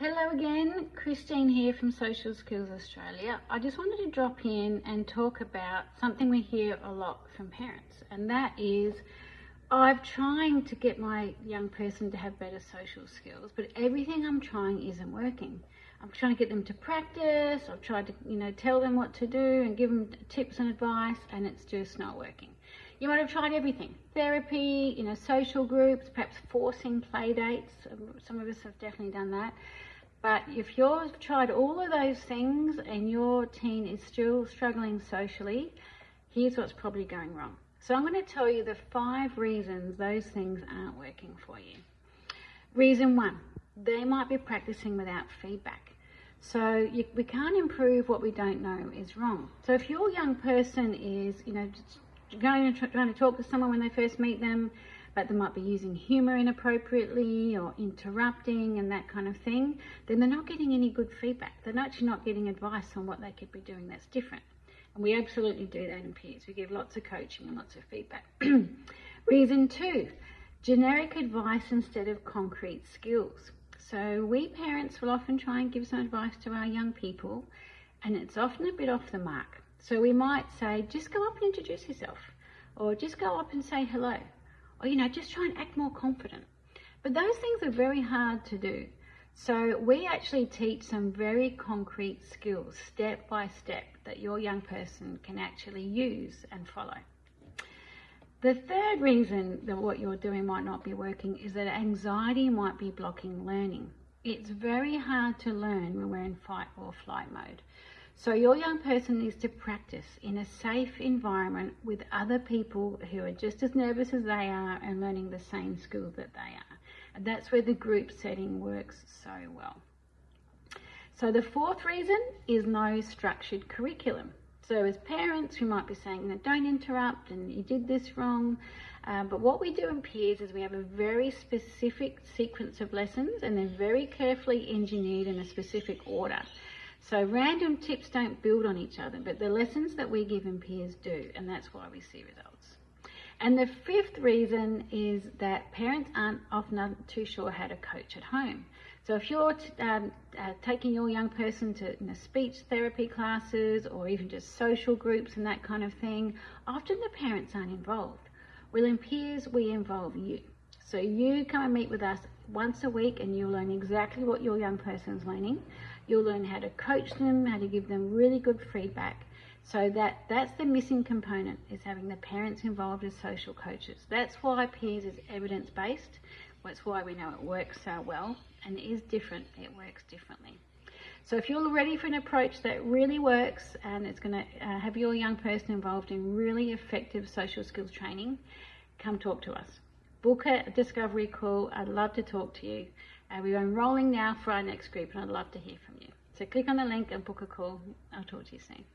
Hello again, Christine here from Social Skills Australia. I just wanted to drop in and talk about something we hear a lot from parents, and that is I'm trying to get my young person to have better social skills, but everything I'm trying isn't working. I'm trying to get them to practice, I've tried to tell them what to do and give them tips and advice, and it's just not working. You might have tried everything, therapy, social groups, perhaps forcing play dates. Some of us have definitely done that. But if you've tried all of those things and your teen is still struggling socially, here's what's probably going wrong. So I'm going to tell you the 5 reasons those things aren't working for you. Reason 1, they might be practicing without feedback. So we can't improve what we don't know is wrong. So if your young person is, trying to talk to someone when they first meet them, but they might be using humour inappropriately or interrupting and that kind of thing, then they're not getting any good feedback. They're actually not getting advice on what they could be doing that's different. And we absolutely do that in peers. We give lots of coaching and lots of feedback. Reason 2, generic advice instead of concrete skills. So we parents will often try and give some advice to our young people, and it's often a bit off the mark. So we might say, just go up and introduce yourself, or just go up and say hello, or just try and act more confident. But those things are very hard to do. So we actually teach some very concrete skills, step by step, that your young person can actually use and follow. The third reason that what you're doing might not be working is that anxiety might be blocking learning. It's very hard to learn when we're in fight or flight mode. So your young person needs to practice in a safe environment with other people who are just as nervous as they are and learning the same skills that they are. And that's where the group setting works so well. So the 4th reason is no structured curriculum. So as parents, we might be saying, don't interrupt and you did this wrong. But what we do in peers is we have a very specific sequence of lessons, and they're very carefully engineered in a specific order. So random tips don't build on each other, but the lessons that we give in peers do, and that's why we see results. And the 5th reason is that parents aren't often not too sure how to coach at home. So if you're taking your young person to speech therapy classes or even just social groups and that kind of thing, often the parents aren't involved. Well, in peers, we involve you. So you come and meet with us once a week and you'll learn exactly what your young person's learning. You'll learn how to coach them, how to give them really good feedback. So that's the missing component, is having the parents involved as social coaches. That's why peers is evidence-based. That's why we know it works so well, and it is different. It works differently. So if you're ready for an approach that really works and it's going to have your young person involved in really effective social skills training, come talk to us. Book a discovery call. I'd love to talk to you. We're enrolling now for our next group, and I'd love to hear from you. So click on the link and book a call. I'll talk to you soon.